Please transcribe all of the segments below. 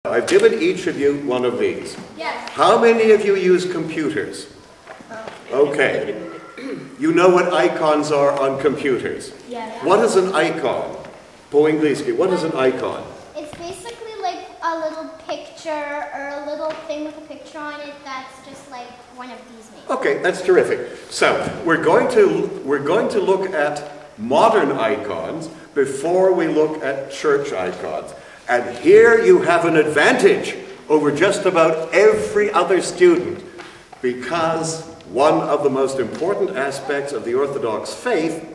I've given each of you one of these. Yes. How many of you use computers? Okay. You know what icons are on computers? Yes. What is an icon? Po-angliski, what is an icon? It's basically like a little picture or a little thing with a picture on it that's just like one of these maybe. Okay, that's terrific. So, we're going to look at modern icons before we look at church icons. And here you have an advantage over just about every other student, because one of the most important aspects of the Orthodox faith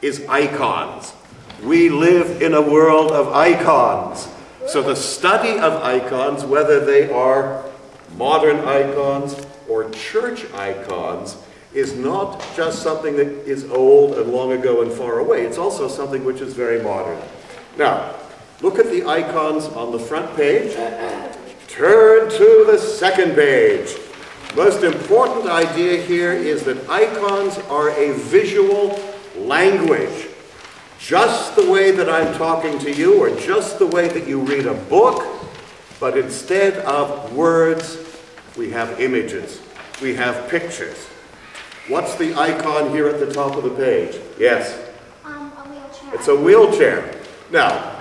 is icons. We live in a world of icons. So the study of icons, whether they are modern icons or church icons, is not just something that is old and long ago and far away. It's also something which is very modern. Now, look at the icons on the front page. Turn to the second page. Most important idea here is that icons are a visual language. Just the way that I'm talking to you, or just the way that you read a book, but instead of words, we have images. We have pictures. What's the icon here at the top of the page? Yes? A wheelchair. It's a wheelchair. Now,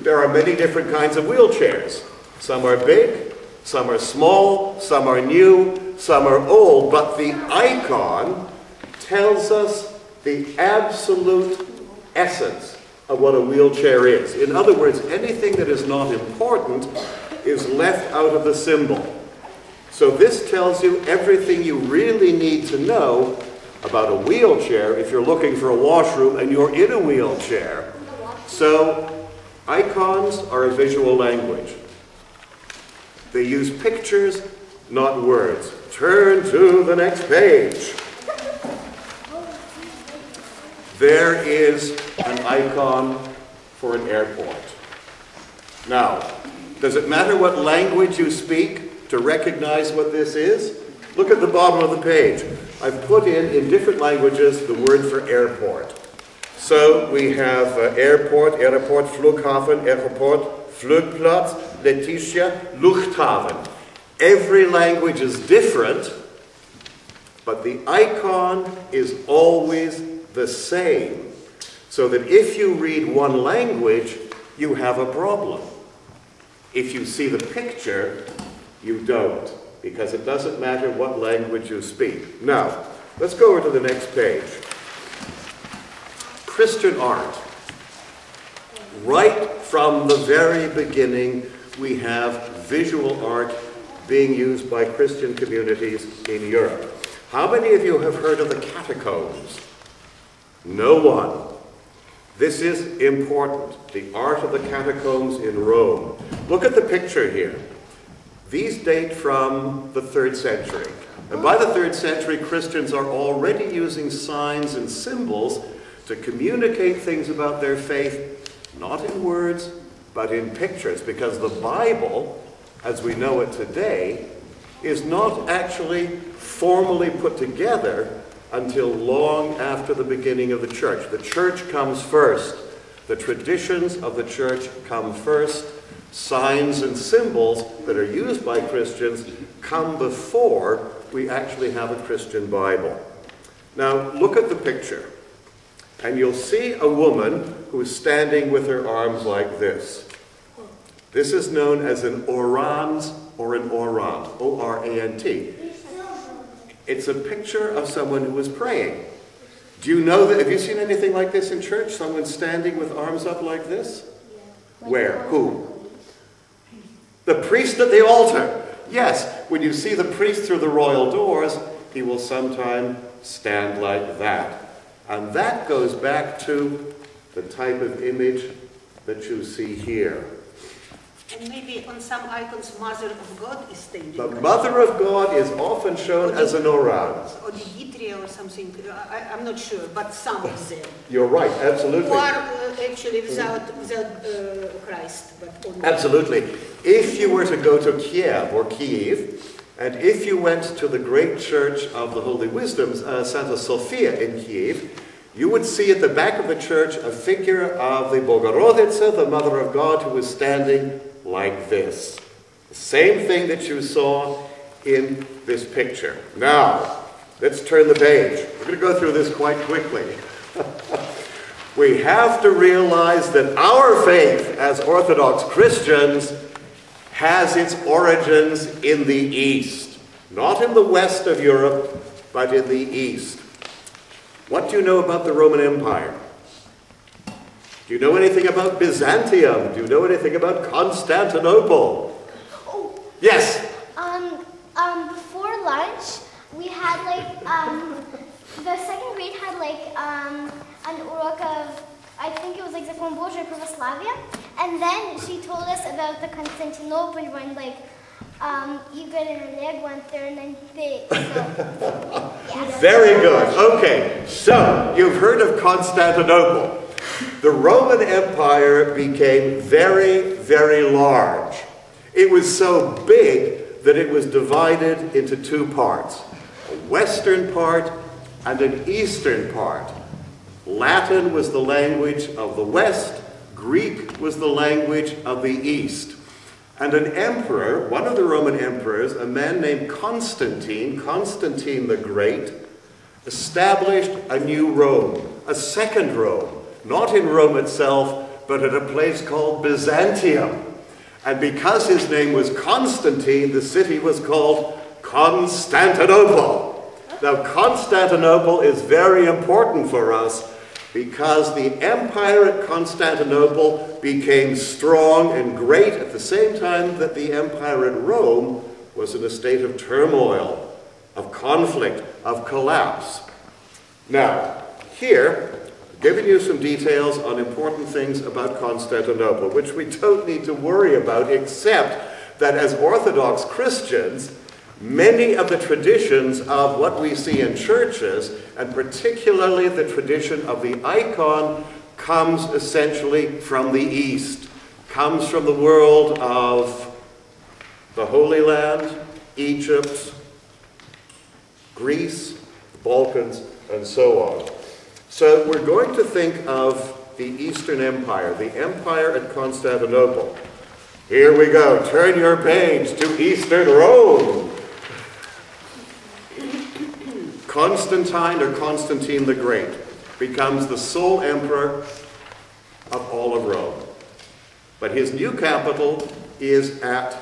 there are many different kinds of wheelchairs. Some are big, some are small, some are new, some are old, but the icon tells us the absolute essence of what a wheelchair is. In other words, anything that is not important is left out of the symbol. So this tells you everything you really need to know about a wheelchair if you're looking for a washroom and you're in a wheelchair. So icons are a visual language. They use pictures, not words. Turn to the next page. There is an icon for an airport. Now, does it matter what language you speak to recognize what this is? Look at the bottom of the page. I've put in different languages the word for airport. So we have airport, Flughafen, Airport, Flugplatz, Letitia, Luchthafen. Every language is different, but the icon is always the same. So that if you read one language, you have a problem. If you see the picture, you don't, because it doesn't matter what language you speak. Now, let's go over to the next page. Christian art. Right from the very beginning, we have visual art being used by Christian communities in Europe. How many of you have heard of the catacombs? No one. This is important. The art of the catacombs in Rome. Look at the picture here. These date from the 3rd century. And by the 3rd century, Christians are already using signs and symbols to communicate things about their faith, not in words, but in pictures, because the Bible, as we know it today, is not actually formally put together until long after the beginning of the church. The church comes first. The traditions of the church come first. Signs and symbols that are used by Christians come before we actually have a Christian Bible. Now, look at the picture. And you'll see a woman who is standing with her arms like this. This is known as an orans or an orant, O-R-A-N-T. It's a picture of someone who is praying. Do you know that? Have you seen anything like this in church? Someone standing with arms up like this? Yeah. Where? Who? The priest at the altar. Yes, when you see the priest through the royal doors, he will sometimes stand like that. And that goes back to the type of image that you see here. And maybe on some icons, Mother of God is standing. The Mother of God is often shown as an orans. Or Digitria or something, I'm not sure, but some of them. You're right, absolutely. Or actually without Christ. But only. Absolutely. If you were to go to Kiev or Kyiv, and if you went to the great church of the Holy Wisdoms, Santa Sophia in Kyiv, you would see at the back of the church a figure of the Bogorodica, the Mother of God, who was standing like this. The same thing that you saw in this picture. Now, let's turn the page. We're going to go through this quite quickly. We have to realize that our faith as Orthodox Christians has its origins in the East. Not in the west of Europe, but in the East. What do you know about the Roman Empire? Do you know anything about Byzantium? Do you know anything about Constantinople? Oh. Yes? Before lunch, we had the second grade had an urok of, I think it was like Закон Божий Православия, and then she told us about the Constantinople when Igor and Oleg went there and then they, yeah. Very good. Okay, so you've heard of Constantinople. The Roman Empire became very, very large. It was so big that it was divided into two parts, a western part and an eastern part. Latin was the language of the West, Greek was the language of the East. And an emperor, one of the Roman emperors, a man named Constantine the Great, established a new Rome, a second Rome, not in Rome itself, but at a place called Byzantium. And because his name was Constantine, the city was called Constantinople. Now, Constantinople is very important for us because the empire at Constantinople became strong and great at the same time that the empire at Rome was in a state of turmoil, of conflict, of collapse. Now, here, I've given you some details on important things about Constantinople, which we don't need to worry about, except that as Orthodox Christians, many of the traditions of what we see in churches, and particularly the tradition of the icon, comes essentially from the East, comes from the world of the Holy Land, Egypt, Greece, the Balkans, and so on. So we're going to think of the Eastern Empire, the empire at Constantinople. Here we go. Turn your page to Eastern Rome. Constantine, or Constantine the Great, becomes the sole emperor of all of Rome. But his new capital is at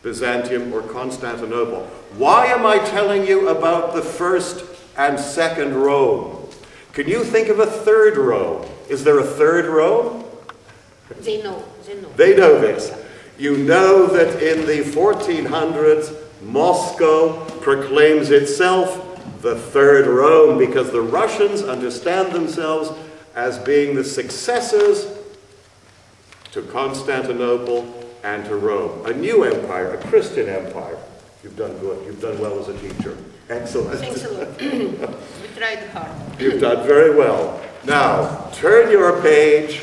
Byzantium or Constantinople. Why am I telling you about the first and second Rome? Can you think of a third Rome? Is there a third Rome? They know. They know this. You know that in the 1400s, Moscow proclaims itself the third Rome because the Russians understand themselves as being the successors to Constantinople and to Rome. A new empire, a Christian empire. You've done good. You've done well as a teacher. Excellent. Thanks a lot. We tried hard. You've done very well. Now, turn your page,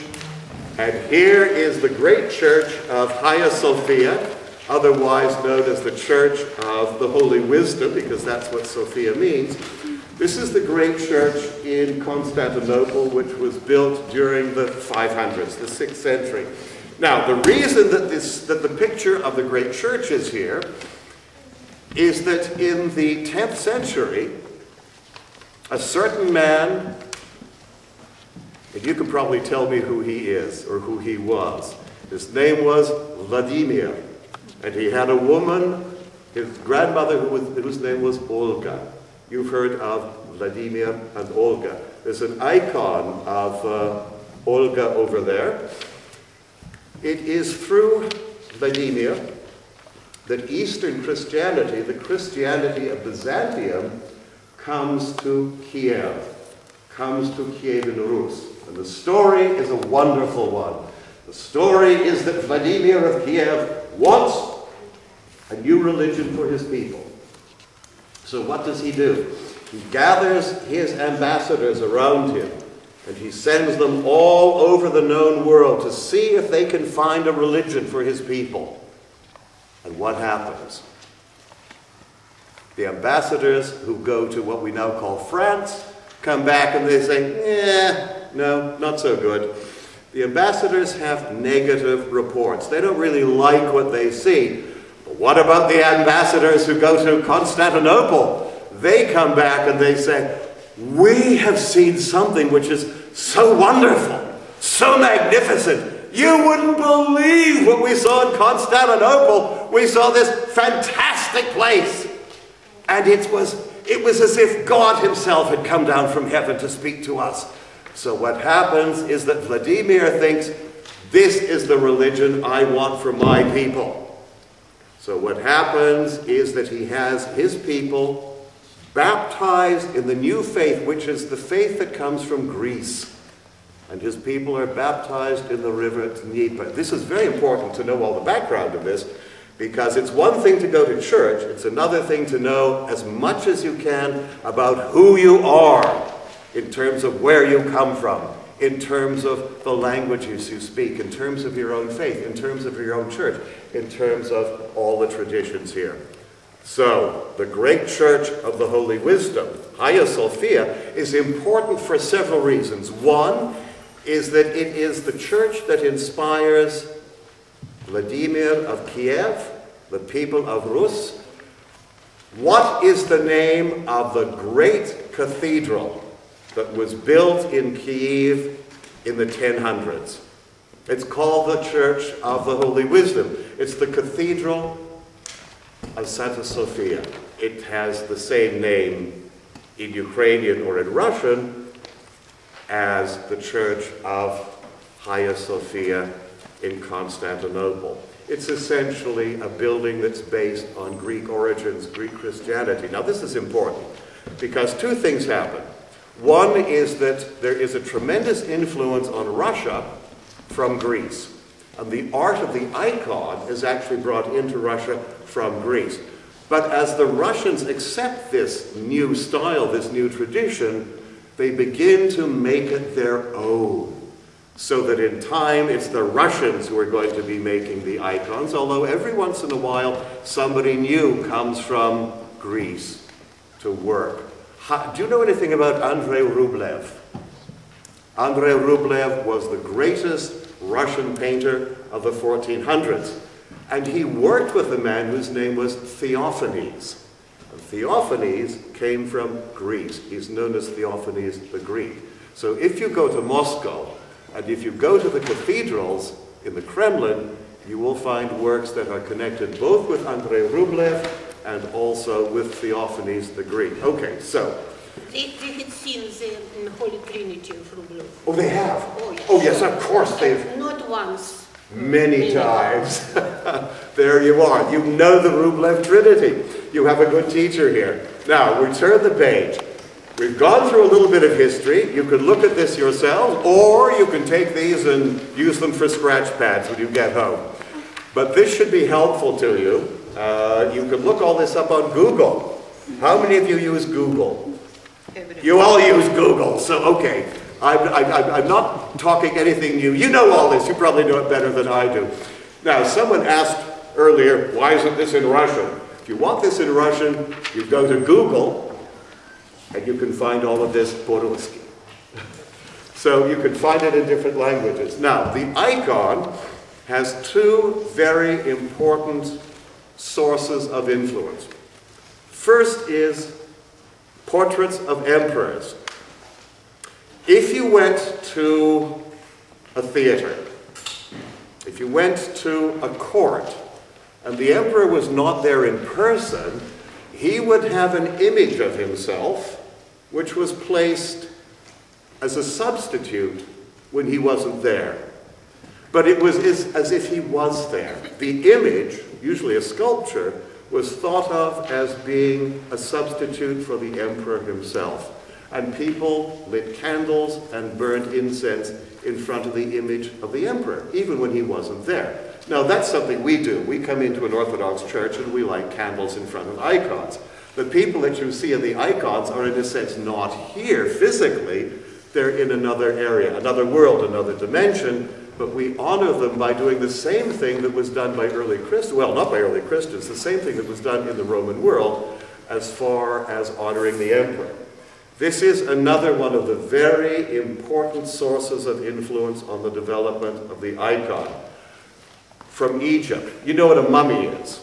and here is the great church of Hagia Sophia, otherwise known as the Church of the Holy Wisdom, because that's what Sophia means. This is the great church in Constantinople, which was built during the 500s, the 6th century. Now, the reason that the picture of the great church is here is that in the 10th century, a certain man, and you can probably tell me who he is or who he was. His name was Vladimir. And he had a woman, his grandmother, whose name was Olga. You've heard of Vladimir and Olga. There's an icon of Olga over there. It is through Vladimir that Eastern Christianity, the Christianity of Byzantium, comes to Kiev in Rus. And the story is a wonderful one. The story is that Vladimir of Kiev wants a new religion for his people. So what does he do? He gathers his ambassadors around him and he sends them all over the known world to see if they can find a religion for his people. And what happens? The ambassadors who go to what we now call France come back and they say, no, not so good. The ambassadors have negative reports. They don't really like what they see. But what about the ambassadors who go to Constantinople? They come back and they say, we have seen something which is so wonderful, so magnificent. You wouldn't believe what we saw in Constantinople. We saw this fantastic place. And it was as if God himself had come down from heaven to speak to us. So what happens is that Vladimir thinks, this is the religion I want for my people. So what happens is that he has his people baptized in the new faith, which is the faith that comes from Greece. And his people are baptized in the river Dnieper. This is very important to know all the background of this, because it's one thing to go to church, it's another thing to know as much as you can about who you are, in terms of where you come from, in terms of the languages you speak, in terms of your own faith, in terms of your own church, in terms of all the traditions here. So, the great church of the Holy Wisdom, Hagia Sophia, is important for several reasons. One is that it is the church that inspires Vladimir of Kiev, the people of Rus. What is the name of the great cathedral that was built in Kiev in the 1000s? It's called the Church of the Holy Wisdom. It's the Cathedral of Santa Sofia. It has the same name in Ukrainian or in Russian as the Church of Hagia Sophia in Constantinople. It's essentially a building that's based on Greek origins, Greek Christianity. Now this is important because two things happen. One is that there is a tremendous influence on Russia from Greece. And the art of the icon is actually brought into Russia from Greece. But as the Russians accept this new style, this new tradition, they begin to make it their own. So that in time, it's the Russians who are going to be making the icons, although every once in a while, somebody new comes from Greece to work. Do you know anything about Andrei Rublev? Andrei Rublev was the greatest Russian painter of the 1400s. And he worked with a man whose name was Theophanes. And Theophanes came from Greece. He's known as Theophanes the Greek. So if you go to Moscow, and if you go to the cathedrals in the Kremlin, you will find works that are connected both with Andrei Rublev and also with Theophanes the Greek. Okay, so. They had seen the Holy Trinity of Rublev. Oh, they have? Oh, yes. Oh, yes, of course they've. Not once. Many times. There you are. You know the Rublev Trinity. You have a good teacher here. Now, we turn the page. We've gone through a little bit of history. You can look at this yourselves, or you can take these and use them for scratch pads when you get home. But this should be helpful to you. You can look all this up on Google. How many of you use Google? You all use Google, so okay. I'm not talking anything new. You know all this. You probably know it better than I do. Now, someone asked earlier, why isn't this in Russian? If you want this in Russian, you go to Google, and you can find all of this по-русски. So you can find it in different languages. Now, the icon has two very important sources of influence. First is portraits of emperors. If you went to a theater, if you went to a court, and the emperor was not there in person, he would have an image of himself which was placed as a substitute when he wasn't there. But it was as if he was there. The image, usually a sculpture, was thought of as being a substitute for the emperor himself. And people lit candles and burned incense in front of the image of the emperor, even when he wasn't there. Now that's something we do. We come into an Orthodox church and we light candles in front of icons. The people that you see in the icons are in a sense not here physically. They're in another area, another world, another dimension, but we honor them by doing the same thing that was done by early Christians, well, not by early Christians, the same thing that was done in the Roman world as far as honoring the emperor. This is another one of the very important sources of influence on the development of the icon. From Egypt. You know what a mummy is?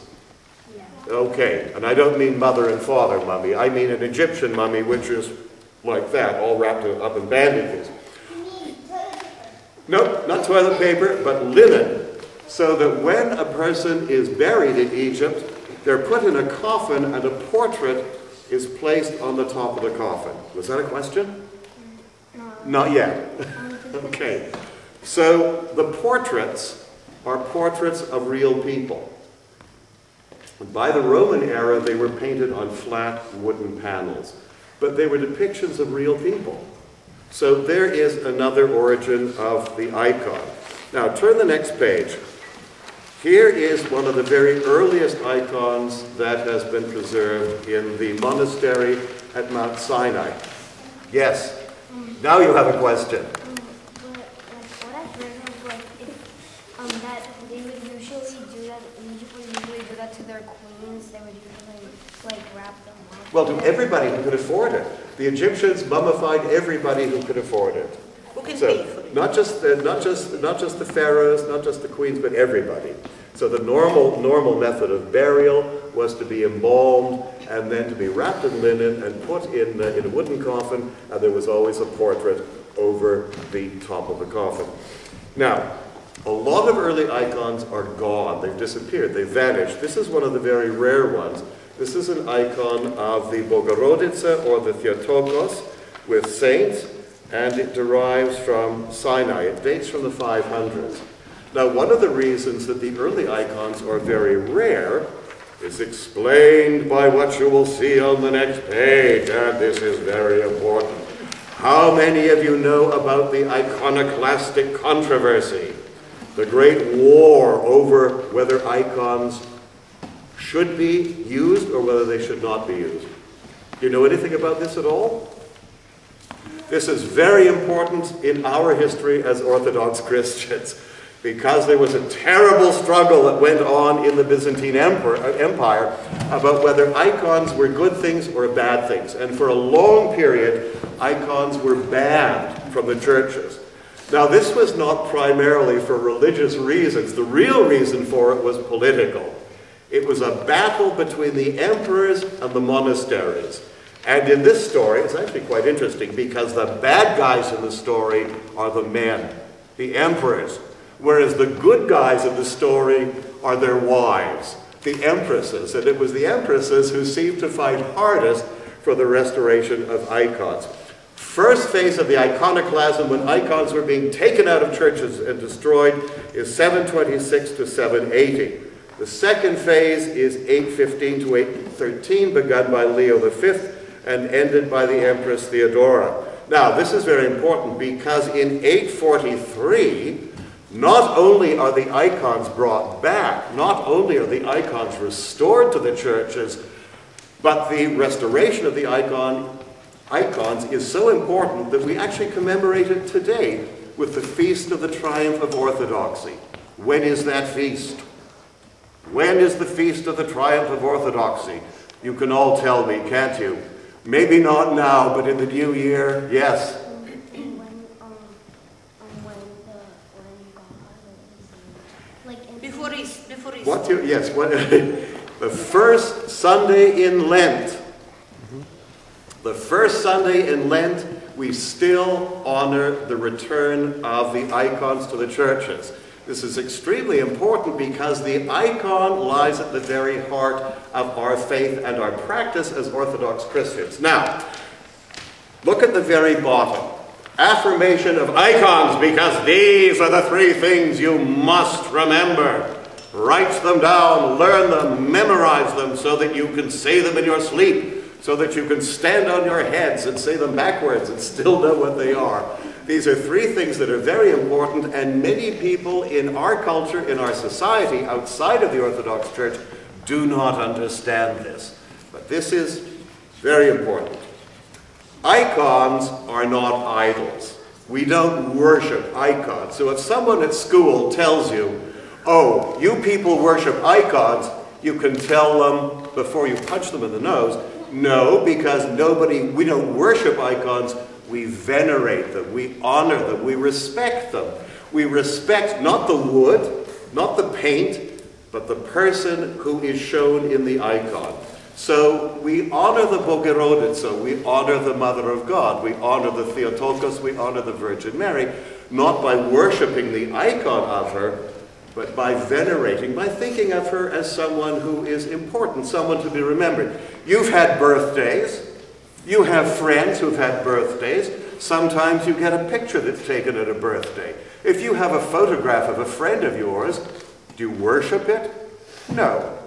Yeah. Okay, and I don't mean mother and father mummy. I mean an Egyptian mummy, which is like that, all wrapped up in bandages. No, not toilet paper, but linen. So that when a person is buried in Egypt, they're put in a coffin and a portrait is placed on the top of the coffin. Was that a question? No. Not yet. Okay. So the portraits are portraits of real people. By the Roman era, they were painted on flat wooden panels, but they were depictions of real people. So there is another origin of the icon. Now turn the next page. Here is one of the very earliest icons that has been preserved in the monastery at Mount Sinai. Yes, now you have a question. What I've heard of, that they would usually do that, people usually do that to their queens, they would usually, wrap them up. Well, to everybody who could afford it. The Egyptians mummified everybody who could afford it. Who can pay for it? Not just the pharaohs, not just the queens, but everybody. So the normal method of burial was to be embalmed and then to be wrapped in linen and put in a wooden coffin, and there was always a portrait over the top of the coffin. Now, a lot of early icons are gone. They've disappeared. They've vanished. This is one of the very rare ones. This is an icon of the Bogorodica or the Theotokos with saints, and it derives from Sinai. It dates from the 500s. Now, one of the reasons that the early icons are very rare is explained by what you will see on the next page, and this is very important. How many of you know about the iconoclastic controversy? The great war over whether icons should be used or whether they should not be used. Do you know anything about this at all? This is very important in our history as Orthodox Christians, because there was a terrible struggle that went on in the Byzantine Empire about whether icons were good things or bad things. And for a long period, icons were banned from the churches. Now, this was not primarily for religious reasons. The real reason for it was political. It was a battle between the emperors and the monasteries. And in this story, it's actually quite interesting because the bad guys in the story are the men, the emperors, whereas the good guys in the story are their wives, the empresses. And it was the empresses who seemed to fight hardest for the restoration of icons. First phase of the iconoclasm, when icons were being taken out of churches and destroyed, is 726 to 780. The second phase is 815 to 813, begun by Leo V and ended by the Empress Theodora. Now, this is very important because in 843, not only are the icons brought back, not only are the icons restored to the churches, but the restoration of the icons is so important that we actually commemorate it today with the Feast of the Triumph of Orthodoxy. When is that feast? When is the Feast of the Triumph of Orthodoxy? You can all tell me, can't you? Maybe not now, but in the new year, yes. Before Easter. What? Yes. What? The first Sunday in Lent. The first Sunday in Lent, we still honor the return of the icons to the churches. This is extremely important because the icon lies at the very heart of our faith and our practice as Orthodox Christians. Now, look at the very bottom. Affirmation of Icons, because these are the three things you must remember. Write them down, learn them, memorize them so that you can say them in your sleep, so that you can stand on your heads and say them backwards and still know what they are. These are three things that are very important, and many people in our culture, in our society, outside of the Orthodox Church, do not understand this. But this is very important. Icons are not idols. We don't worship icons. So if someone at school tells you, oh, you people worship icons, you can tell them, before you punch them in the nose, No, because we don't worship icons, we venerate them, we honor them, we respect them. We respect not the wood, not the paint, but the person who is shown in the icon. So we honor the Bogorodica, we honor the Mother of God, we honor the Theotokos, we honor the Virgin Mary, not by worshipping the icon of her, but by venerating, by thinking of her as someone who is important, someone to be remembered. You've had birthdays, you have friends who've had birthdays, sometimes you get a picture that's taken at a birthday. If you have a photograph of a friend of yours, do you worship it? No.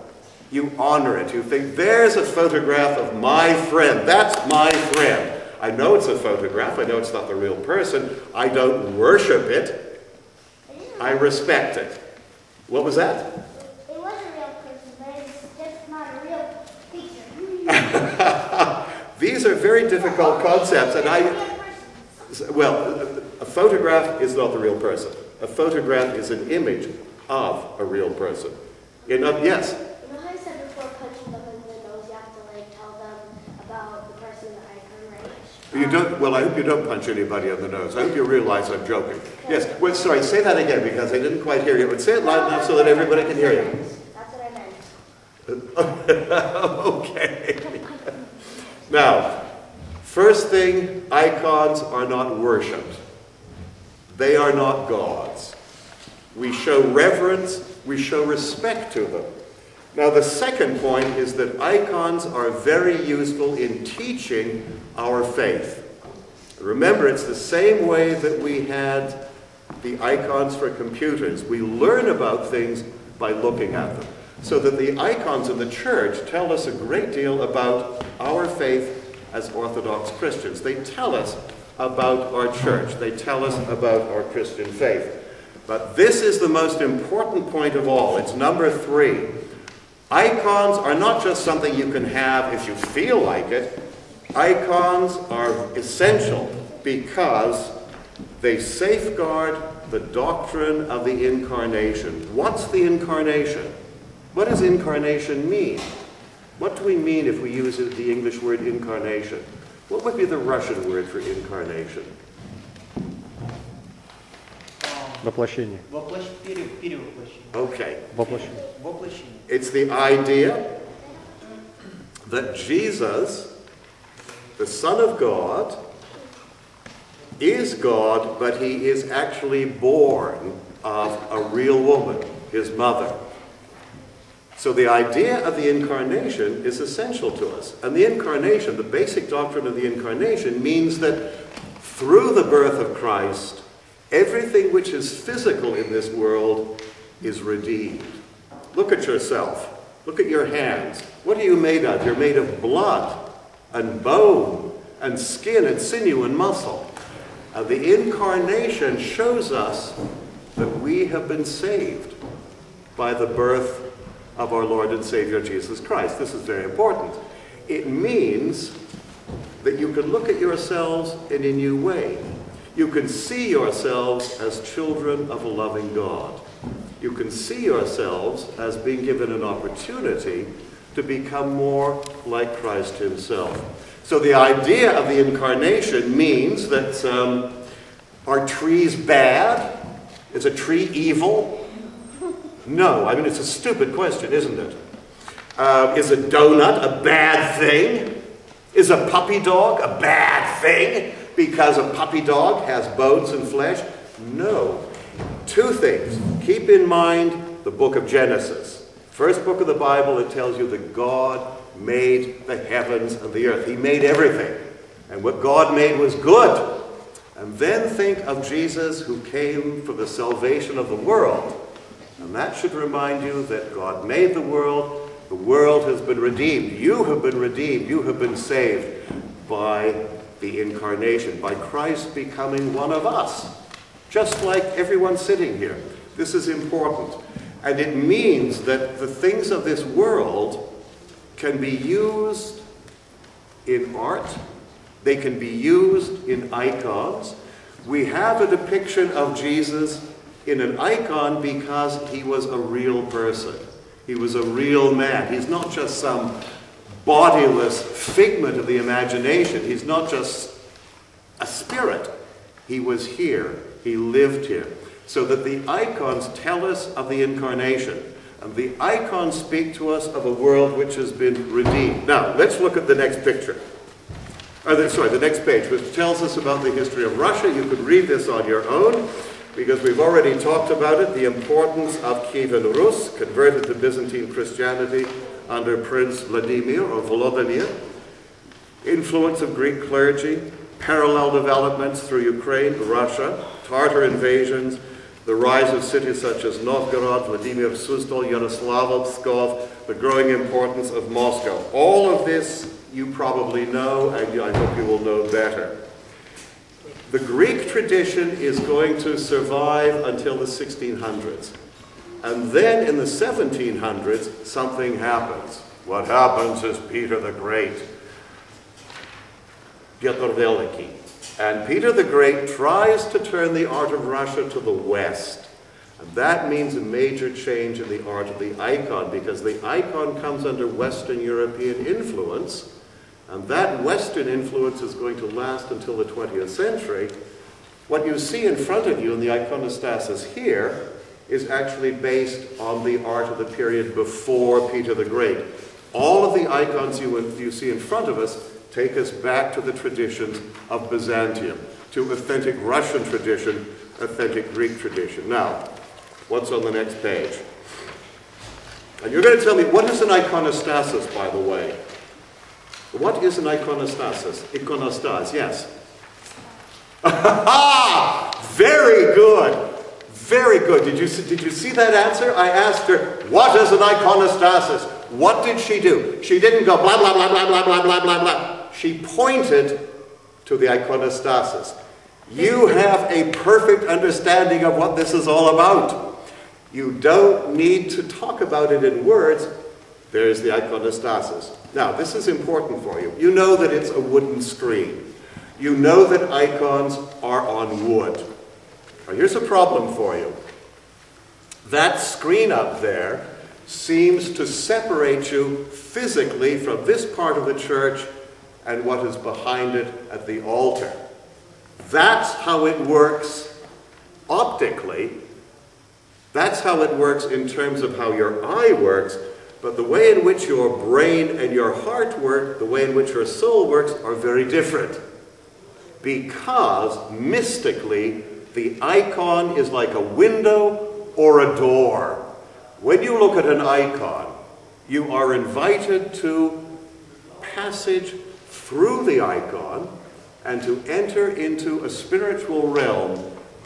You honor it. You think, there's a photograph of my friend. That's my friend. I know it's a photograph. I know it's not the real person. I don't worship it. I respect it. What was that? It was a real person, but it's just not a real picture. These are very difficult concepts, and well, a photograph is not the real person. A photograph is an image of a real person. Yes? You know how I said before punching them in the nose, you have to like tell them about the person in the icon, right? You don't, well, I hope you don't punch anybody on the nose. I hope you realize I'm joking. Yes, well, sorry, say that again because I didn't quite hear you. But say it loud enough so that everybody can hear you. That's what I meant. Okay. Now, first thing, icons are not worshipped. They are not gods. We show reverence, we show respect to them. Now, the second point is that icons are very useful in teaching our faith. Remember, it's the same way that we had the icons for computers. We learn about things by looking at them. So that the icons in the church tell us a great deal about our faith as Orthodox Christians. They tell us about our church. They tell us about our Christian faith. But this is the most important point of all. It's number 3. Icons are not just something you can have if you feel like it. Icons are essential because they safeguard the doctrine of the Incarnation. What's the Incarnation? What does incarnation mean? What do we mean if we use the English word incarnation? What would be the Russian word for incarnation? Воплощение. Okay. Воплощение. It's the idea that Jesus, the Son of God, is God, but he is actually born of a real woman, his mother. So the idea of the Incarnation is essential to us. And the Incarnation, the basic doctrine of the Incarnation, means that through the birth of Christ, everything which is physical in this world is redeemed. Look at yourself. Look at your hands. What are you made of? You're made of blood and bone and skin and sinew and muscle. The Incarnation shows us that we have been saved by the birth of our Lord and Savior Jesus Christ. This is very important. It means that you can look at yourselves in a new way. You can see yourselves as children of a loving God. You can see yourselves as being given an opportunity to become more like Christ himself. So the idea of the Incarnation means that are trees bad? Is a tree evil? No. I mean, it's a stupid question, isn't it? Is a donut a bad thing? Is a puppy dog a bad thing because a puppy dog has bones and flesh? No. 2 things. Keep in mind the book of Genesis. First book of the Bible, it tells you that God made the heavens and the earth. He made everything. And what God made was good. And then think of Jesus who came for the salvation of the world. And that should remind you that God made the world has been redeemed. You have been redeemed, you have been saved by the Incarnation, by Christ becoming one of us, just like everyone sitting here. This is important. And it means that the things of this world can be used in art, they can be used in icons. We have a depiction of Jesus in an icon because he was a real person. He was a real man. He's not just some bodiless figment of the imagination. He's not just a spirit. He was here. He lived here. So that the icons tell us of the Incarnation. And the icons speak to us of a world which has been redeemed. Now, let's look at the next picture. The next page, which tells us about the history of Russia. You could read this on your own, because we've already talked about it, the importance of Kievan Rus, converted to Byzantine Christianity under Prince Vladimir or Volodymyr, influence of Greek clergy, parallel developments through Ukraine, Russia, Tartar invasions, the rise of cities such as Novgorod, Vladimir, Suzdal, Yaroslavl, Pskov, the growing importance of Moscow. All of this you probably know, and I hope you will know better. The Greek tradition is going to survive until the 1600s. And then in the 1700s, something happens. What happens is Peter the Great, Piotr Veliki. And Peter the Great tries to turn the art of Russia to the West. And that means a major change in the art of the icon, because the icon comes under Western European influence, and that Western influence is going to last until the 20th century. What you see in front of you in the Iconostasis here is actually based on the art of the period before Peter the Great. All of the icons you see in front of us take us back to the traditions of Byzantium, to authentic Russian tradition, authentic Greek tradition. Now, what's on the next page? And you're going to tell me, what is an iconostasis, by the way? What is an iconostasis? Iconostas, yes. Very good. Very good. Did you see that answer? I asked her, what is an iconostasis? What did she do? She didn't go blah, blah, blah, blah, blah, blah, blah, blah, blah. She pointed to the iconostasis. You have a perfect understanding of what this is all about. You don't need to talk about it in words. There's the iconostasis. Now, this is important for you. You know that it's a wooden screen. You know that icons are on wood. Now, here's a problem for you. That screen up there seems to separate you physically from this part of the church and what is behind it at the altar. That's how it works optically. That's how it works in terms of how your eye works. But the way in which your brain and your heart work, the way in which your soul works, are very different. Because, mystically, the icon is like a window or a door. When you look at an icon, you are invited to passage through the icon and to enter into a spiritual realm,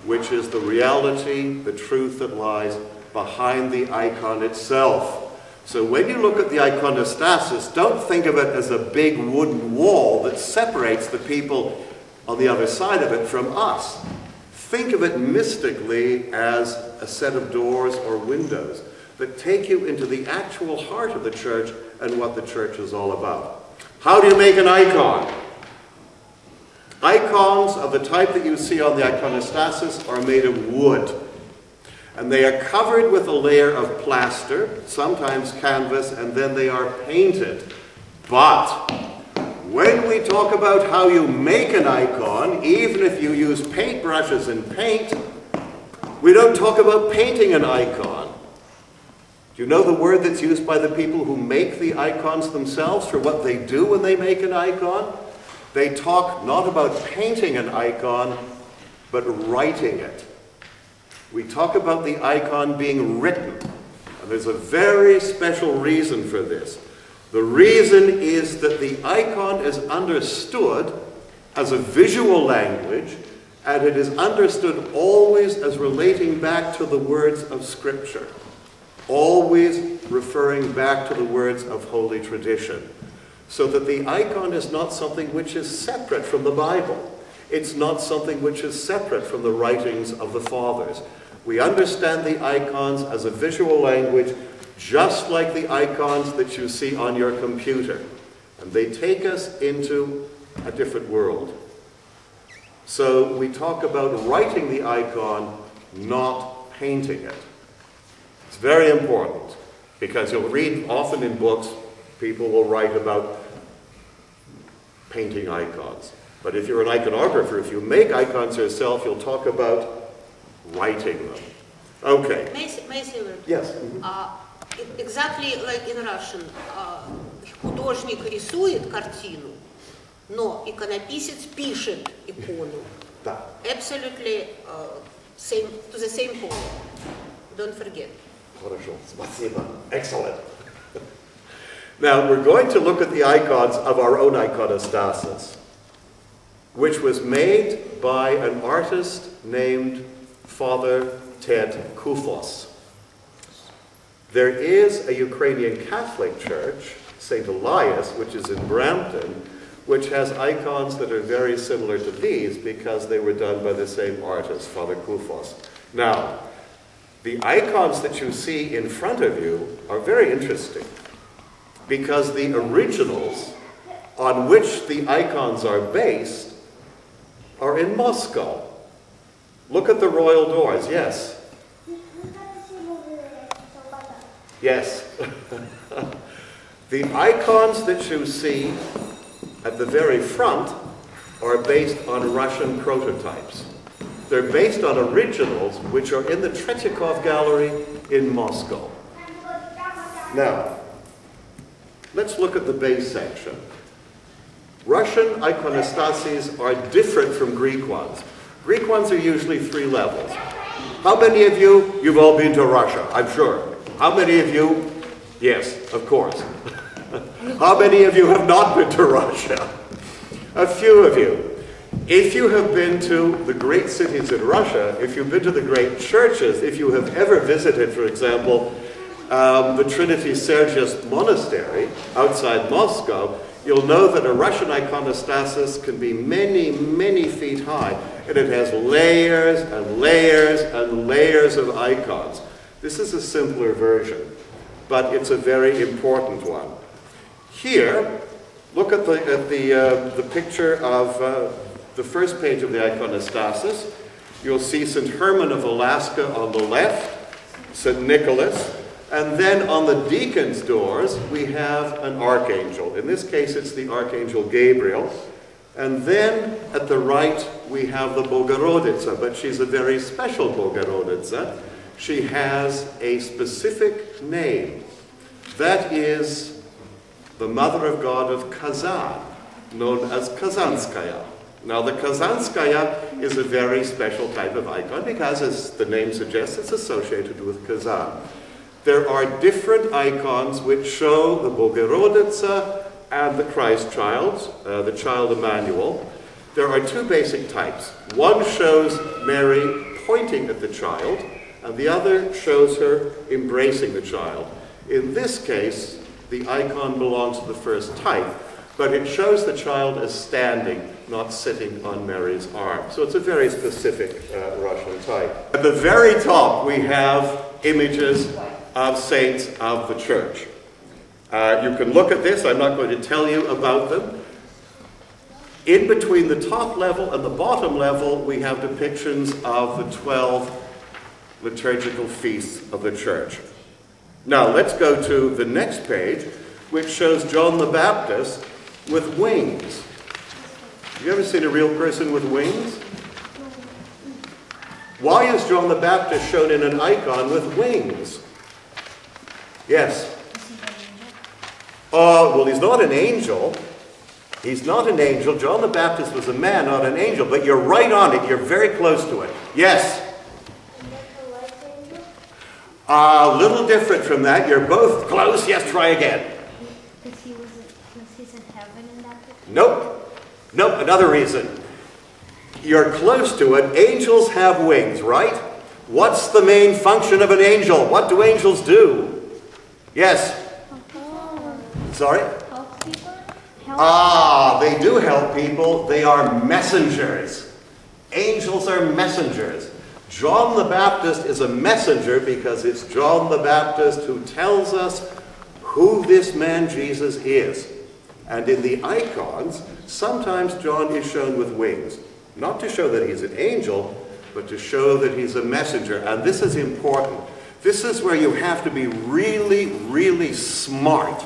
which is the reality, the truth that lies behind the icon itself. So when you look at the iconostasis, don't think of it as a big wooden wall that separates the people on the other side of it from us. Think of it mystically as a set of doors or windows that take you into the actual heart of the church and what the church is all about. How do you make an icon? Icons of the type that you see on the iconostasis are made of wood. And they are covered with a layer of plaster, sometimes canvas, and then they are painted. But when we talk about how you make an icon, even if you use paintbrushes and paint, we don't talk about painting an icon. Do you know the word that's used by the people who make the icons themselves for what they do when they make an icon? They talk not about painting an icon, but writing it. We talk about the icon being written, and there's a very special reason for this. The reason is that the icon is understood as a visual language, and it is understood always as relating back to the words of Scripture, always referring back to the words of Holy Tradition, so that the icon is not something which is separate from the Bible. It's not something which is separate from the writings of the Fathers. We understand the icons as a visual language, just like the icons that you see on your computer. And they take us into a different world. So we talk about writing the icon, not painting it. It's very important, because you'll read often in books, People will write about painting icons. But if you're an iconographer, if you make icons yourself, you'll talk about writing them. Okay. May I say a word? Yes. Exactly like in Russian, художник рисует картину, но иконописец пишет икону. Да. Absolutely same, to the same point. Don't forget. Хорошо. Спасибо. Excellent. Now, we're going to look at the icons of our own iconostasis, which was made by an artist named Father Ted Kufos. There is a Ukrainian Catholic church, St. Elias, which is in Brampton, which has icons that are very similar to these because they were done by the same artist, Father Kufos. Now, the icons that you see in front of you are very interesting because the originals on which the icons are based are in Moscow. Look at the royal doors, yes. Yes. The icons that you see at the very front are based on Russian prototypes. They're based on originals which are in the Tretyakov Gallery in Moscow. Now, let's look at the base section. Russian iconostases are different from Greek ones. Greek ones are usually 3 levels. How many of you, you've all been to Russia, I'm sure. How many of you, yes, of course. How many of you have not been to Russia? A few of you. If you have been to the great cities in Russia, if you've been to the great churches, if you have ever visited, for example, the Trinity Sergius Monastery outside Moscow, you'll know that a Russian iconostasis can be many, many feet high, and it has layers and layers and layers of icons. This is a simpler version, but it's a very important one. Here, look at the picture of the first page of the iconostasis. You'll see St. Herman of Alaska on the left, St. Nicholas, and then on the deacon's doors we have an archangel. In this case it's the Archangel Gabriel. And then at the right we have the Bogoroditsa, but she's a very special Bogoroditsa. She has a specific name. That is the Mother of God of Kazan, known as Kazanskaya. Now the Kazanskaya is a very special type of icon because, as the name suggests, it's associated with Kazan. There are different icons which show the Bogoroditsa and the Christ child, the child Emmanuel. There are 2 basic types. One shows Mary pointing at the child, and the other shows her embracing the child. In this case, the icon belongs to the first type, but it shows the child as standing, not sitting on Mary's arm. So it's a very specific Russian type. At the very top, we have images of saints of the church. You can look at this. I'm not going to tell you about them. In between the top level and the bottom level, we have depictions of the 12 liturgical feasts of the church. Now, let's go to the next page, which shows John the Baptist with wings. Have you ever seen a real person with wings? Why is John the Baptist shown in an icon with wings? Yes? Well, he's not an angel. He's not an angel. John the Baptist was a man, not an angel. But you're right on it. You're very close to it. Yes? A little different from that. You're both close. Yes, try again. Because he's in heaven in that picture? Nope. Nope, another reason. You're close to it. Angels have wings, right? What's the main function of an angel? What do angels do? Yes? Sorry? Help people? They do help people. They are messengers. Angels are messengers. John the Baptist is a messenger because it's John the Baptist who tells us who this man Jesus is. And in the icons, sometimes John is shown with wings. Not to show that he's an angel, but to show that he's a messenger. And this is important. This is where you have to be really, really smart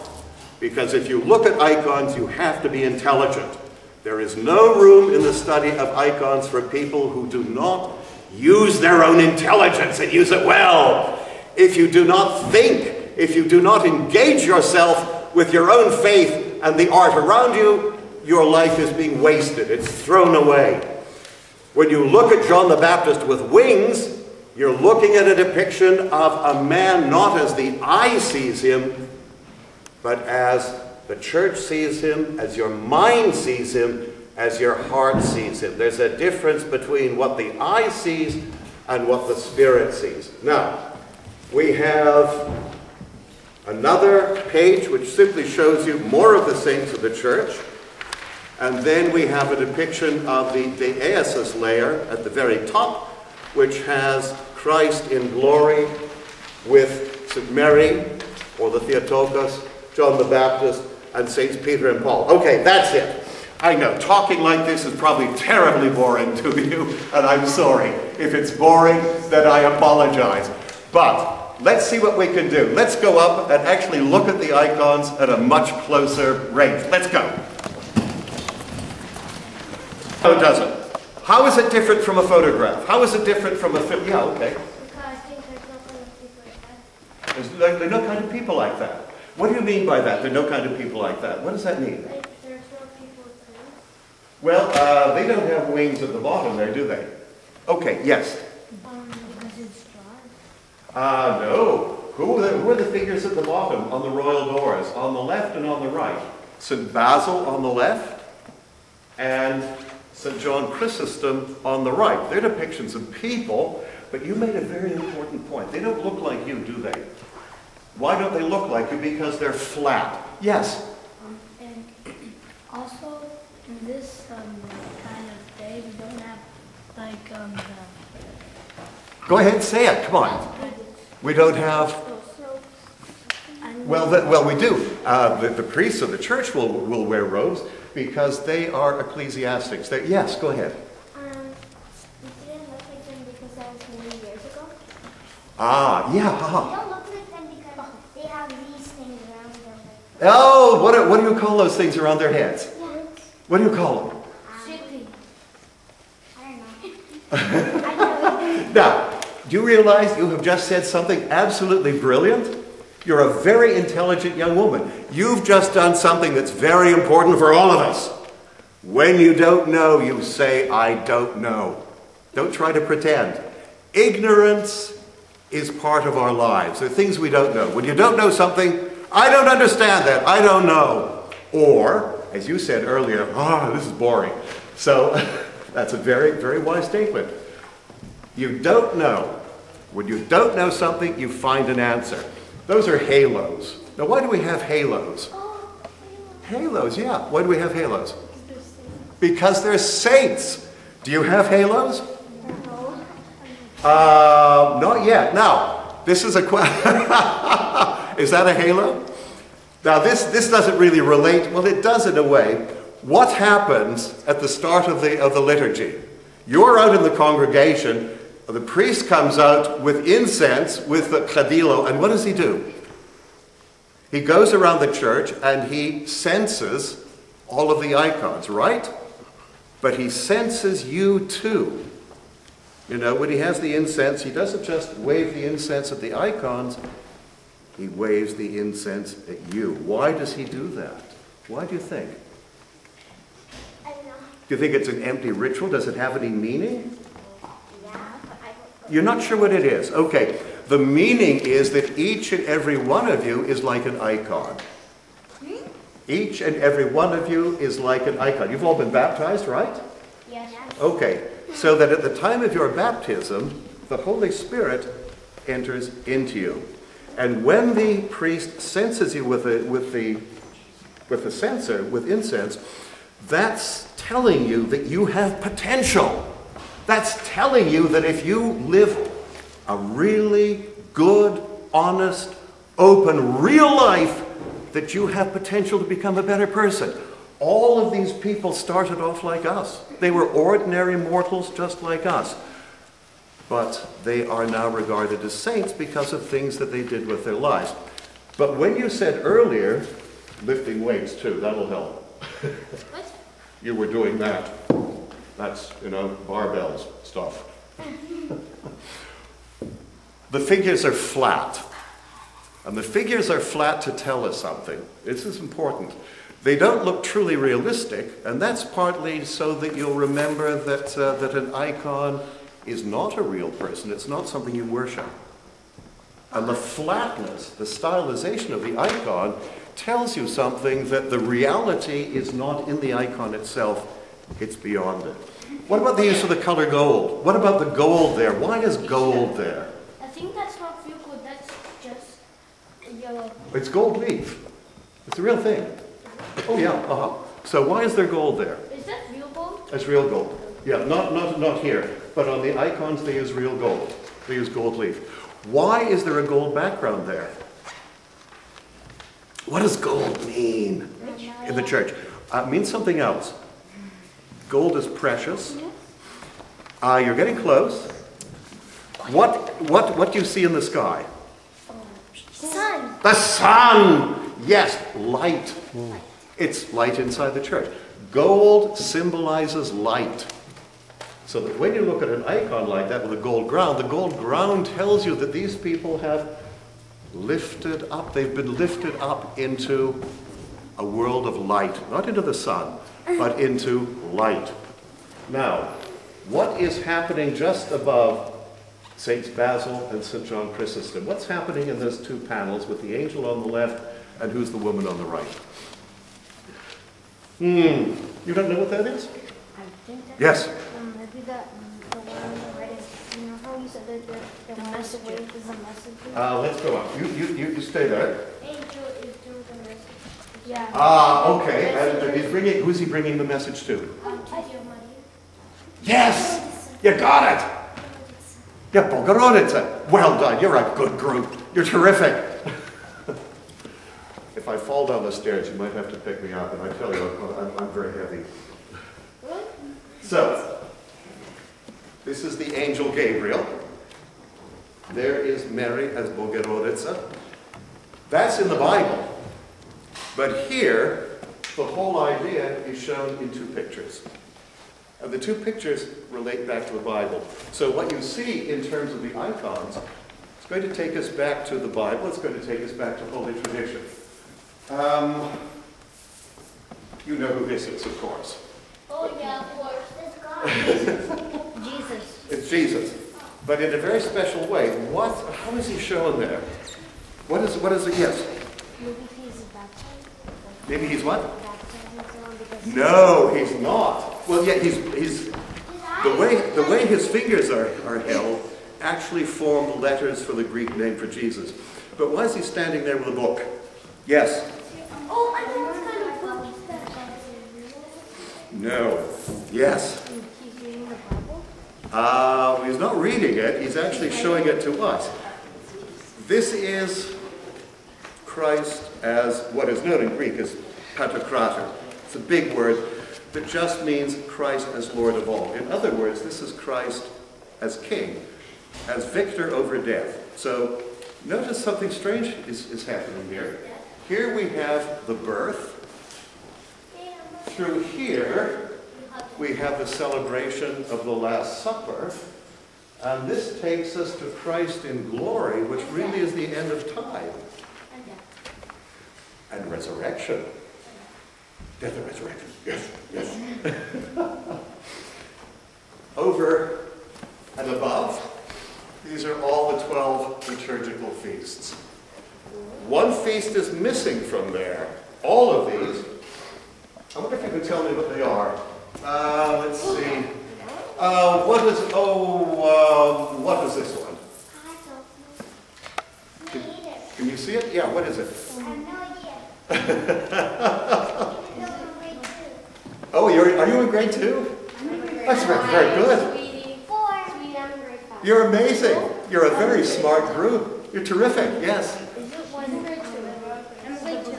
Because if you look at icons, you have to be intelligent. There is no room in the study of icons for people who do not use their own intelligence and use it well. If you do not think, if you do not engage yourself with your own faith and the art around you, your life is being wasted. It's thrown away. When you look at John the Baptist with wings, you're looking at a depiction of a man not as the eye sees him, but as the church sees him, as your mind sees him, as your heart sees him. There's a difference between what the eye sees and what the Spirit sees. Now, we have another page which simply shows you more of the saints of the church. And then we have a depiction of the deesis layer at the very top, which has Christ in glory with St. Mary, or the Theotokos, John the Baptist, and Saints Peter and Paul. Okay, that's it. I know, talking like this is probably terribly boring to you, and I'm sorry. If it's boring, then I apologize. But let's see what we can do. Let's go up and actually look at the icons at a much closer range. Let's go. How does it? How is it different from a photograph? How is it different from a film? Yeah, okay. Because I think there's no kind of people like that. There are no kind of people like that. What do you mean by that? There are no kind of people like that. What does that mean? Like, there's no people with wings. Well, they don't have wings at the bottom there, do they? Okay, yes. Because it's drawn. No. Who are the figures at the bottom on the royal doors? On the left and on the right. St. Basil on the left and St. John Chrysostom on the right. They're depictions of people, but you made a very important point. They don't look like you, do they? Why don't they look like you? Because they're flat. Yes? And also, in this kind of day, we don't have, like, Go ahead, say it. Come on. We don't have... Well, we do. The priests of the church will wear robes because they are ecclesiastics. Yes, go ahead. We didn't look like them because that was many years ago. Ah, yeah. We don't look like them because they have these things around them. Oh, what do you call those things around their heads? Yeah. What do you call them? I don't know. I don't know. Now, do you realize you have just said something absolutely brilliant? You're a very intelligent young woman. You've just done something that's very important for all of us. When you don't know, you say, I don't know. Don't try to pretend. Ignorance is part of our lives. There are things we don't know. When you don't know something, I don't understand that. I don't know. Or, as you said earlier, this is boring. So that's a very, very wise statement. You don't know. When you don't know something, you find an answer. Those are halos. Now, why do we have halos? Halos, yeah. Why do we have halos? Because they're saints. Do you have halos? No. Not yet. Now, this is a question. Is that a halo? Now, this doesn't really relate. Well, it does in a way. What happens at the start of the liturgy? You're out in the congregation. The priest comes out with incense, with the cadillo, and what does he do? He goes around the church and he senses all of the icons, right? But he senses you too. You know, when he has the incense, he doesn't just wave the incense at the icons, he waves the incense at you. Why does he do that? Why do you think? I don't know. Do you think it's an empty ritual? Does it have any meaning? Yeah, but I don't. You're not sure what it is. Okay. The meaning is that each and every one of you is like an icon. Each and every one of you is like an icon. You've all been baptized, right? Yes. Okay. So that at the time of your baptism, the Holy Spirit enters into you. And when the priest senses you with the censer, with incense, that's telling you that you have potential. That's telling you that if you live a really good, honest, open, real life, that you have potential to become a better person. All of these people started off like us. They were ordinary mortals just like us. But they are now regarded as saints because of things that they did with their lives. But when you said earlier lifting weights too, that'll help. What? You were doing that. That's, you know, barbells stuff. The figures are flat. And the figures are flat to tell us something. This is important. They don't look truly realistic, and that's partly so that you'll remember that, that an icon is not a real person. It's not something you worship. And the flatness, the stylization of the icon tells you something that the reality is not in the icon itself, it's beyond it. What about the use of the color gold? What about the gold there? Why is gold there? I think that's not real gold, that's just yellow. It's gold leaf. It's a real thing. Oh yeah, So why is there gold there? Is that real gold? It's real gold. Yeah, not here, but on the icons they use real gold. They use gold leaf. Why is there a gold background there? What does gold mean in the church? It means something else. Gold is precious. You're getting close. What do you see in the sky? Sun. The sun! Yes, light. It's light inside the church. Gold symbolizes light. So that when you look at an icon like that with a gold ground tells you that these people have lifted up, they've been lifted up into a world of light. Not into the sun, but into light. Now, what is happening just above Saints Basil and St. John Chrysostom? What's happening in those two panels with the angel on the left and who's the woman on the right? You don't know what that is? I think that Yes. maybe the one on the right is, you know how you said that the message is a message? Let's go up. You stay there. Angel is doing the message. Yeah. Okay. And he's bringing, who's he bringing the message to? Maria. Yes! You got it! Yeah, Bogorodica. Well done. You're a good group. You're terrific. If I fall down the stairs, you might have to pick me up, and I tell you, I'm very heavy. So, this is the angel Gabriel. There is Mary as Bogorodica. That's in the Bible. But here, the whole idea is shown in two pictures. And the two pictures relate back to the Bible. So what you see in terms of the icons, it's going to take us back to the Bible. It's going to take us back to Holy Tradition. You know who this is, of course. Oh yeah, of course. It's God. Jesus. It's Jesus. But in a very special way. How is he shown there? What is it? Yes. Maybe he's baptized. Maybe he's what? Baptized and so on because No, he's not. Well, yeah, he's the way his fingers are held actually form the letters for the Greek name for Jesus. But why is he standing there with a book? Yes. Oh, I know what kind of book is that. No. Yes. he's reading the Bible. He's not reading it. He's actually showing it to us. This is Christ as what is known in Greek as Pantocrator. It's a big word that just means Christ as Lord of all. In other words, this is Christ as King, as victor over death. So notice something strange is happening here. Here we have the birth. Through here, we have the celebration of the Last Supper. And this takes us to Christ in glory, which really is the end of time. And resurrection. Death and resurrection. Yes, yes. Over and above, these are all the 12 liturgical feasts. One feast is missing from there. All of these. I wonder if you can tell me what they are. Let's see. What is this one? I don't know. Me either. Can you see it? Yeah, what is it? I have no idea. Oh, are you in grade 2? That's very good. 4. I'm in grade 5. You're amazing. You're a very smart group. You're terrific, yes. Is it one grade 2? I'm grade 2.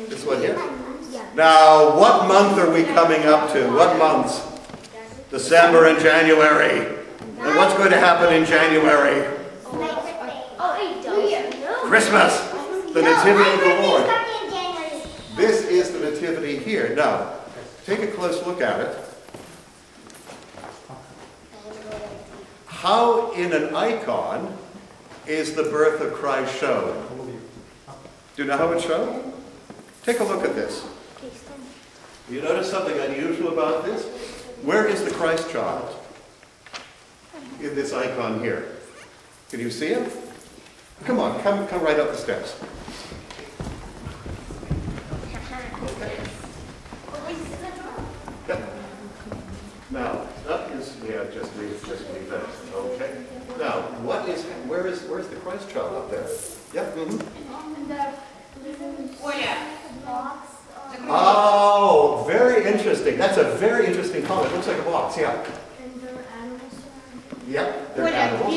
This one here? Yeah. Now, what month are we coming up to? What months? December and January. And what's going to happen in January? My birthday. Oh, 8 does. Christmas. The Nativity of the Lord. this is the nativity here. Now, take a close look at it. How in an icon is the birth of Christ shown? Do you know how it's shown? Take a look at this. You notice something unusual about this? Where is the Christ child? In this icon here. Can you see him? Come on, come right up the steps. Yep. Now, that is, just leave that. Okay. Now, where's the Christ child up there? Yep. Oh, very interesting. That's a very interesting comment. It looks like a box, yeah. And the animals. Yep, they're animals.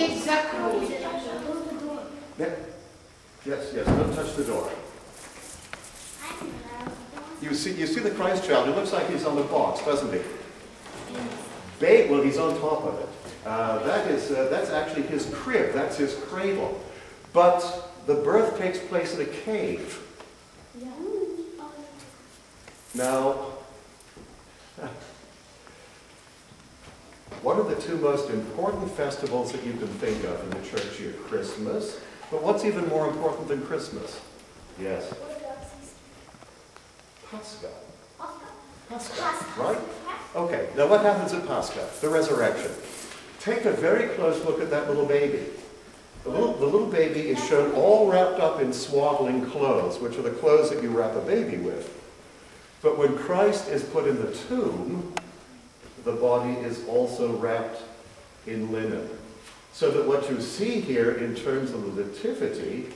Yep. Yes, don't touch the door. You see the Christ child. It looks like he's on the box, doesn't he? Well, he's on top of it. That's actually his crib. That's his cradle. But the birth takes place in a cave. Now, what are the two most important festivals that you can think of in the church year? Christmas. But what's even more important than Christmas? Yes. Pascha. Pascha, right? Okay, now what happens at Pascha? The resurrection. Take a very close look at that little baby. The little baby is shown all wrapped up in swaddling clothes, which are the clothes that you wrap a baby with. But when Christ is put in the tomb, the body is also wrapped in linen. So that what you see here in terms of the nativity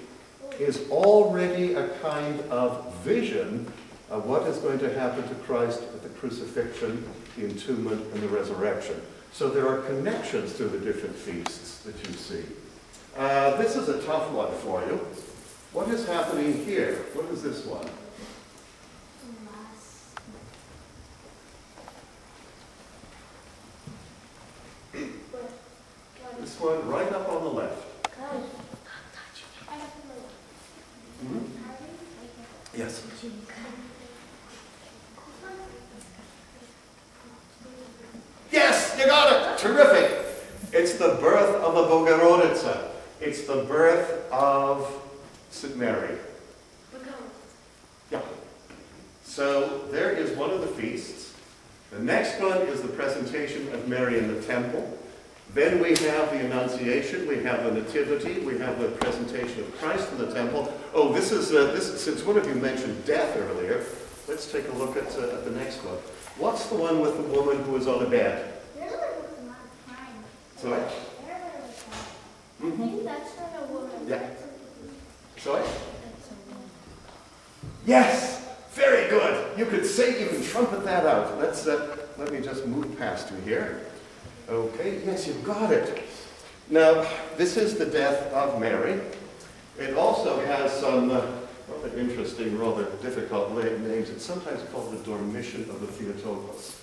is already a kind of vision of what is going to happen to Christ at the crucifixion, the entombment, and the resurrection. So there are connections to the different feasts that you see. This is a tough one for you. What is happening here? What is this one? This one right up on the left. Mm-hmm. Yes. Yes, you got it. Terrific. It's the birth of the Bogorodica. It's the birth of St. Mary. Yeah. So there is one of the feasts. The next one is the presentation of Mary in the temple. Then we have the Annunciation, we have the Nativity, we have the presentation of Christ in the temple. Oh, this is since one of you mentioned death earlier, let's take a look at the next one. What's the one with the woman who is on a bed? Sorry? Mm-hmm. Yeah. Sorry? Yes! Very good! You could say, you can trumpet that out. Let's let me just move past you here. Okay, yes, you've got it. Now, this is the death of Mary. It also has some rather interesting, rather difficult names. It's sometimes called the Dormition of the Theotokos.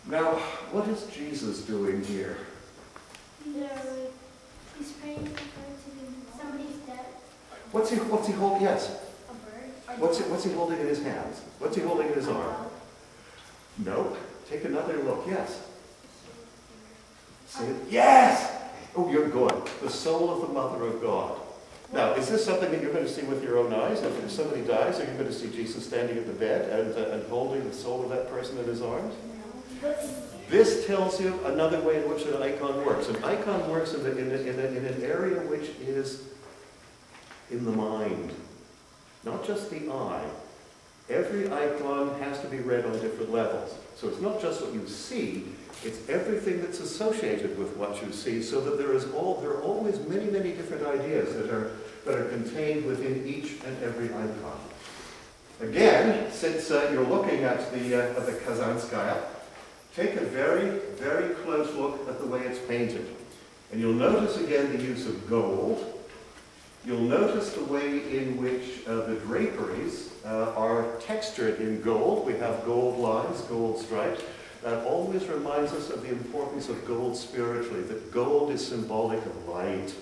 Now, what is Jesus doing here? He's praying for somebody's dead. What's he holding? Yes. A bird. What's he holding in his hands? What's he holding in his arm? No. Take another look. Yes. See it? Yes! Oh, you're good. The soul of the Mother of God. Now, is this something that you're going to see with your own eyes? If somebody dies, are you going to see Jesus standing at the bed and holding the soul of that person in his arms? No. This tells you another way in which an icon works. An icon works in an area which is in the mind, not just the eye. Every icon has to be read on different levels. So it's not just what you see, it's everything that's associated with what you see, so that there are always many, many different ideas that are contained within each and every icon. Again, since you're looking at the Kazanskaya, take a very, very close look at the way it's painted. And you'll notice again the use of gold. You'll notice the way in which the draperies are textured in gold. We have gold lines, gold stripes. That always reminds us of the importance of gold spiritually, that gold is symbolic of light.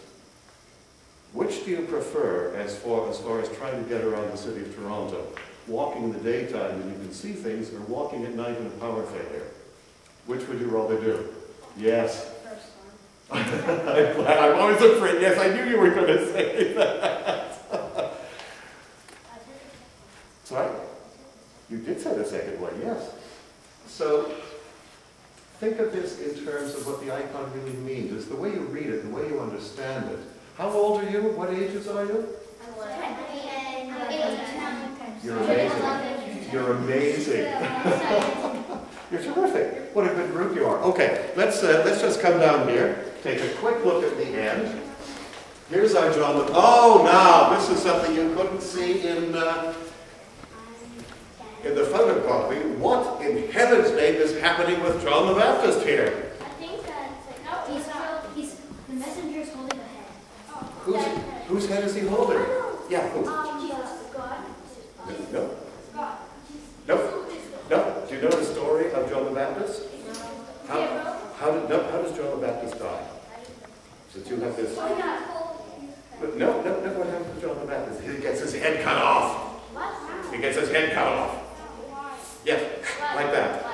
Which do you prefer as far as trying to get around the city of Toronto? walking in the daytime and you can see things, or walking at night in a power failure? Which would you rather do? Yes. I'm always afraid. Yes, I knew you were going to say that. Sorry? You did say the second one, yes. So, think of this in terms of what the icon really means. It's the way you read it, the way you understand it. How old are you? What ages are you? You're amazing. You're amazing. You're terrific. What a good group you are. Okay, let's just come down here. Take a quick look at the end. Here's our John the... Oh, now, this is something you couldn't see in the photocopy. What in heaven's name is happening with John the Baptist here? I think that he's the messenger is holding a head. Whose head is he holding? Yeah, who? God. No. No. No. Do you know the story of John the Baptist? How does John the Baptist die? Since you have this... But no, what happens to John the Baptist? He gets his head cut off. He gets his head cut off. Yes, like that.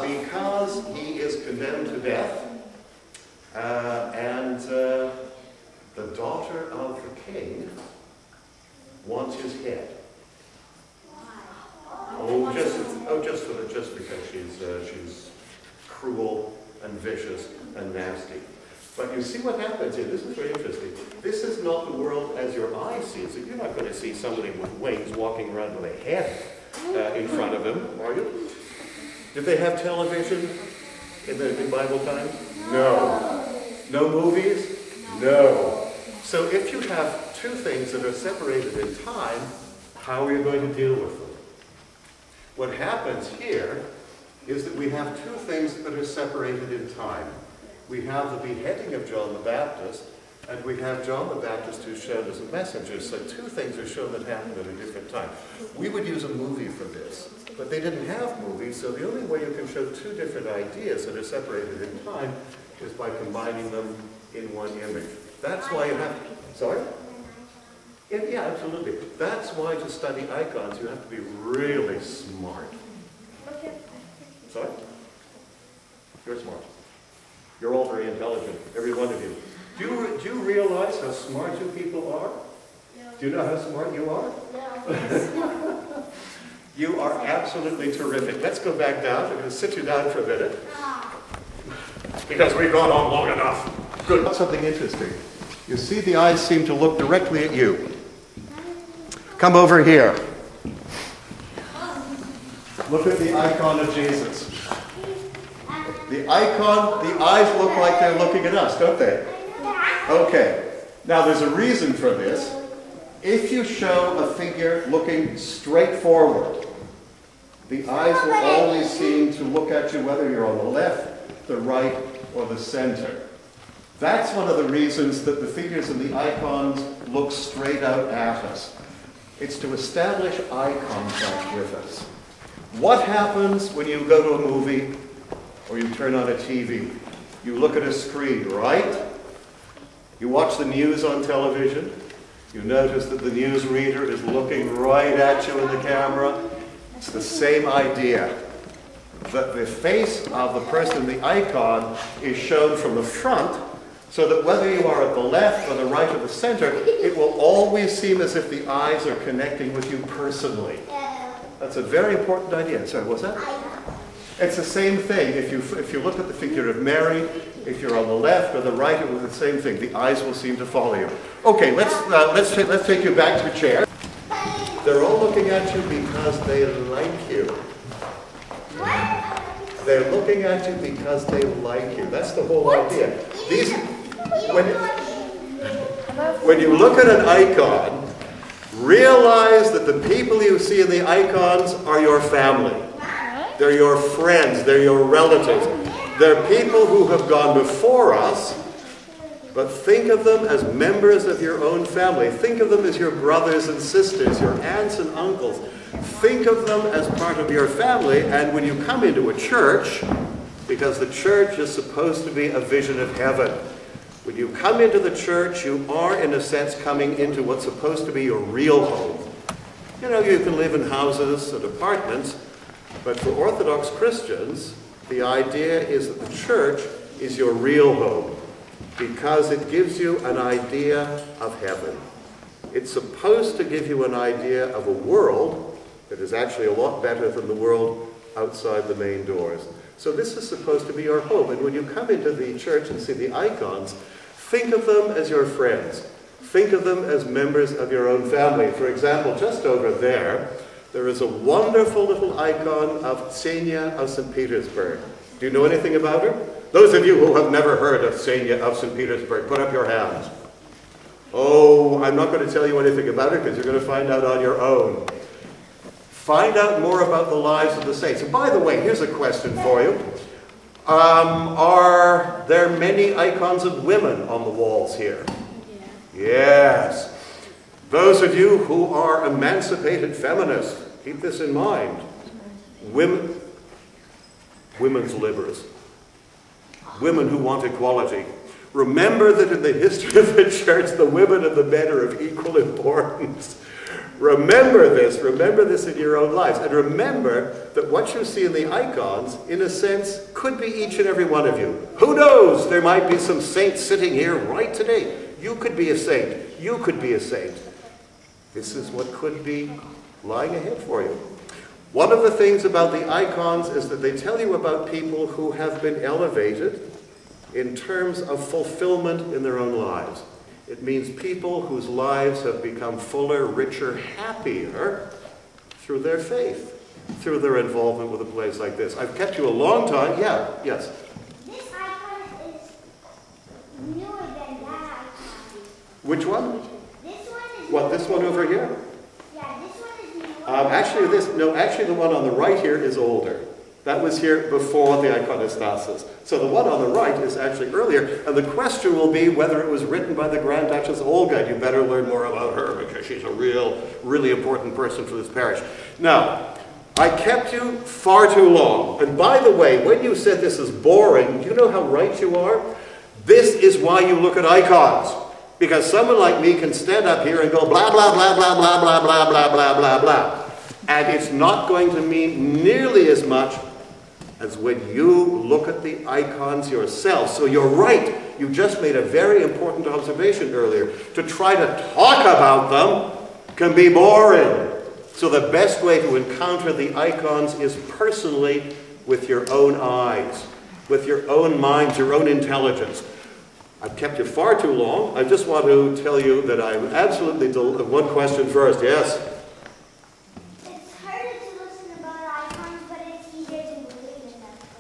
Because he is condemned to death, and the daughter of the king wants his head. Just because she's cruel and vicious and nasty. But you see what happens here. This is very interesting. This is not the world as your eye sees it. You're not going to see somebody with wings walking around with a head in front of him, are you? Did they have television in Bible times? No. No movies? No. So if you have two things that are separated in time, how are you going to deal with them? What happens here is that we have two things that are separated in time. We have the beheading of John the Baptist, and we have John the Baptist who's shown as a messenger. So two things are shown that happened at a different time. We would use a movie for this, but they didn't have movies, so the only way you can show two different ideas that are separated in time is by combining them in one image. That's why you have to... Sorry? Yeah, absolutely. That's why to study icons you have to be really smart. Sorry? You're smart. You're all very intelligent, every one of you. Do you realize how smart you people are? No. Do you know how smart you are? No. You are absolutely terrific. Let's go back down. I'm going to sit you down for a minute. Because we've gone on long enough. Good. Something interesting. You see the eyes seem to look directly at you. Come over here. Look at the icon of Jesus. The icon, the eyes look like they're looking at us, don't they? Okay. Now there's a reason for this. If you show a figure looking straight forward, the eyes will always seem to look at you whether you're on the left, the right, or the center. That's one of the reasons that the figures in the icons look straight out at us. It's to establish eye contact with us. What happens when you go to a movie or you turn on a TV? You look at a screen, right? You watch the news on television. You notice that the newsreader is looking right at you in the camera. It's the same idea. That the face of the person in the icon is shown from the front, so that whether you are at the left or the right or the center, it will always seem as if the eyes are connecting with you personally. That's a very important idea. Sorry, what's that? It's the same thing. If you look at the figure of Mary, if you're on the left or the right, it was the same thing. The eyes will seem to follow you. Okay, let's take you back to the chair. They're all looking at you because they like you. They're looking at you because they like you. That's the whole idea. When you look at an icon, realize that the people you see in the icons are your family. They're your friends. They're your relatives. They're people who have gone before us, but think of them as members of your own family. Think of them as your brothers and sisters, your aunts and uncles. Think of them as part of your family, and when you come into a church, because the church is supposed to be a vision of heaven, when you come into the church, you are, in a sense, coming into what's supposed to be your real home. You know, you can live in houses and apartments, but for Orthodox Christians, the idea is that the church is your real home because it gives you an idea of heaven. It's supposed to give you an idea of a world that is actually a lot better than the world outside the main doors. So this is supposed to be your home. And when you come into the church and see the icons, think of them as your friends. Think of them as members of your own family. For example, just over there, there is a wonderful little icon of Xenia of St. Petersburg. Do you know anything about her? Those of you who have never heard of Xenia of St. Petersburg, put up your hands. Oh, I'm not going to tell you anything about her because you're going to find out on your own. Find out more about the lives of the saints. And by the way, here's a question for you. Are there many icons of women on the walls here? Yes. Those of you who are emancipated feminists, keep this in mind. Women's livers. Women who want equality. Remember that in the history of the church, the women and the men are of equal importance. Remember this in your own lives. And remember that what you see in the icons, in a sense, could be each and every one of you. Who knows? There might be some saints sitting here right today. You could be a saint. You could be a saint. This is what could be lying ahead for you. One of the things about the icons is that they tell you about people who have been elevated in terms of fulfillment in their own lives. It means people whose lives have become fuller, richer, happier through their faith, through their involvement with a place like this. I've kept you a long time. Yeah, yes. This icon is newer than that icon. Which one? This one is What, this one over here? Yeah, this one is newer. Actually the one on the right here is older. That was here before the Iconostasis. So the one on the right is actually earlier, and the question will be whether it was written by the Grand Duchess Olga, and you better learn more about her because she's a really important person for this parish. Now, I kept you far too long, and by the way, when you said this is boring, do you know how right you are? This is why you look at icons. Because someone like me can stand up here and go blah, blah, blah, blah, blah, blah, blah, blah, blah, blah, blah. And it's not going to mean nearly as much as when you look at the icons yourself. So you're right. You just made a very important observation earlier. To try to talk about them can be boring. So the best way to encounter the icons is personally with your own eyes, with your own minds, your own intelligence. I've kept you far too long. I just want to tell you that I'm absolutely one question first. Yes?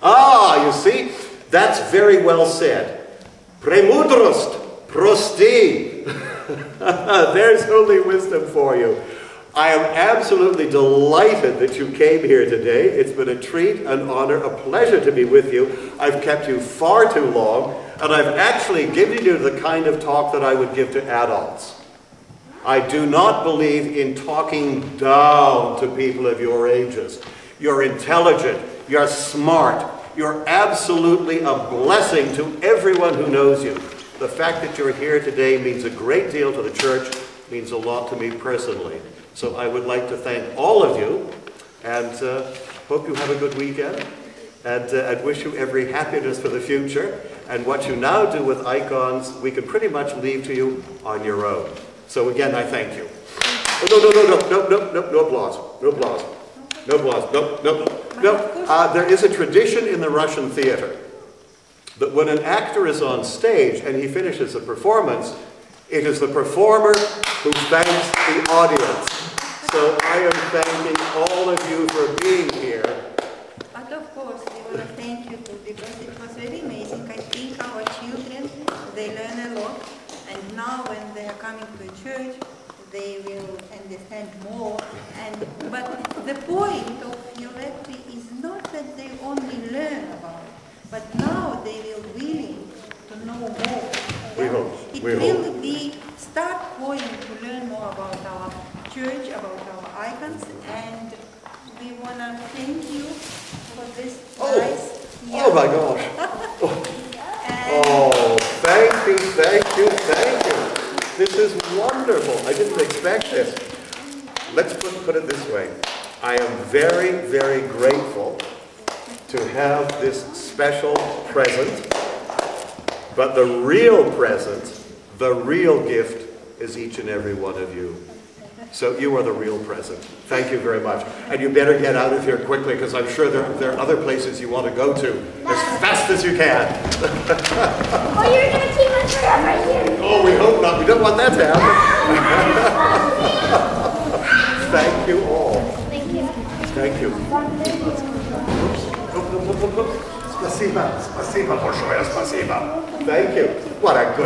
Ah, you see, that's very well said. Premudrost, prosti. There's only wisdom for you. I am absolutely delighted that you came here today. It's been a treat, an honor, a pleasure to be with you. I've kept you far too long, and I've actually given you the kind of talk that I would give to adults. I do not believe in talking down to people of your ages. You're intelligent, you're smart, you're absolutely a blessing to everyone who knows you. The fact that you're here today means a great deal to the church, means a lot to me personally. So I would like to thank all of you, and hope you have a good weekend, and wish you every happiness for the future. And what you now do with icons, we can pretty much leave to you on your own. So again, I thank you. Oh, no applause, no applause. No applause. No. There is a tradition in the Russian theater that when an actor is on stage and he finishes a performance, it is the performer who thanks the audience. So I am thanking all of you for being here. But of course, we want to thank you too, because it was very amazing. I think our children, they learn a lot, and now when they are coming to church, they will understand more. But the point of your lecture is not that they only learn about it, but now they will willing to know more. We hope. It will be start going to learn more about our church, about our icons, and we want to thank you for this nice. Oh my gosh. Oh, thank you, thank you, thank you. This is wonderful. I didn't expect this. let's put it this way. I am very, very grateful to have this special present, but the real present, the real gift, is each and every one of you. So you are the real present. Thank you very much. And you better get out of here quickly, because I'm sure there are other places you want to go to as fast as you can. Or you're going to keep us forever here. Oh, we hope not. We don't want that to happen. Thank you all. Thank you. Thank you. Спасибо, спасибо большое, спасибо. Thank you. What a good